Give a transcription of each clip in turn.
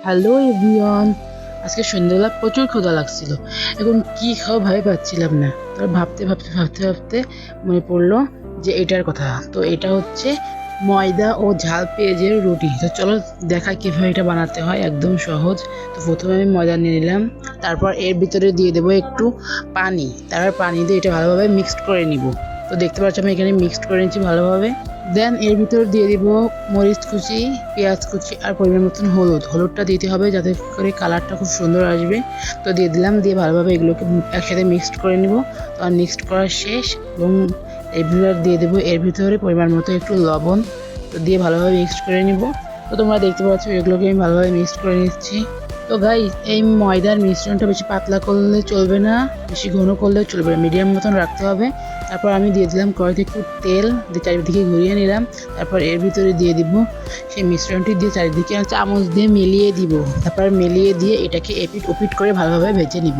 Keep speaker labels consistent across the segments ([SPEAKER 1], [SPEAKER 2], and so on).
[SPEAKER 1] Hello everyone, আজকে সন্ধ্যাবেলা প্রচুর ক্ষুধা লাগছিল। এখন কি খাও ভাই পাচ্ছিলাম না। তারপর ভাবতে মনে পড়লো যে এটার কথা। তো এটা হচ্ছে ময়দা ও ঝাল পেঁয়াজের রুটি। তো চলো দেখা কীভাবে এটা বানাতে হয়, একদম সহজ। তো প্রথমে আমি ময়দা নিয়ে নিলাম, তারপর এর ভিতরে দিয়ে দেবো একটু পানি, তারপর পানি দিয়ে এটা ভালোভাবে মিক্সড করে নিব। তো দেখতে পাচ্ছ আমি এখানে মিক্সড করে নিচ্ছি ভালোভাবে। দেন এর ভিতরে দিয়ে দিব মরিচ কুচি, পেঁয়াজ কুচি আর পরিমাণ মতন হলুদটা দিতে হবে যাতে করে কালারটা খুব সুন্দর আসবে। তো দিয়ে দিলাম, দিয়ে ভালোভাবে এগুলোকে একসাথে মিক্সড করে নিব। তো আর মিক্সড করা শেষ এবং এর ভিতরে দিয়ে দেবো এর ভিতরে পরিমাণ মতো একটু লবণ। তো দিয়ে ভালোভাবে মিক্সড করে নিব। তো তোমরা দেখতে পাচ্ছ এগুলোকে আমি ভালোভাবে মিক্সড করে নিচ্ছি। তো গাইস, এই ময়দার মিশ্রণটা বেশি পাতলা করলে চলবে না, বেশি ঘন করলেও চলবে না, মিডিয়াম মতন রাখতে হবে। তারপর আমি দিয়ে দিলাম কড়াইতে একটু তেল, দিয়ে চারিদিকে ঘুরিয়ে নিলাম। তারপর এর ভিতরে দিয়ে দিব সেই মিশ্রণটি, দিয়ে চারিদিকে চামচ দিয়ে মিলিয়ে দিব। তারপর মিলিয়ে দিয়ে এটাকে এপিট ওপিট করে ভালোভাবে ভেজে নিব।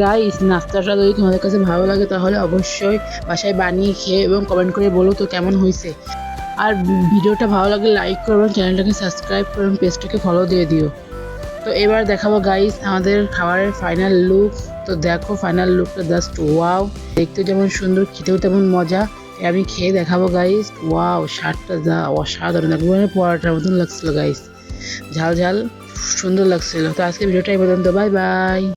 [SPEAKER 1] গাইস, নাস্তাটা যদি তোমাদের কাছে ভালো লাগে তাহলে অবশ্যই বাসায় বানিয়ে খেয়ে এবং কমেন্ট করে বলো তো কেমন হয়েছে। আর ভিডিওটা ভালো লাগলে লাইক করবেন, চ্যানেলটাকে সাবস্ক্রাইব করবেন, পেজটাকে ফলো দিয়ে দিও। তো এবার দেখাবো গাইস আমাদের খাবারের ফাইনাল লুক। তো দেখো ফাইনাল লুকটা জাস্ট ওয়াও, দেখতে যেমন সুন্দর খেতেও তেমন মজা। আমি খেয়ে দেখাবো গাইস। ওয়াও, স্বাদটা যা অসাধারণ, একবারে পরোটার মতন লাগছিল গাইস, ঝাল ঝাল সুন্দর লাগছিল। তো আজকে ভিডিওটা এই পর্যন্ত, বাই বাই।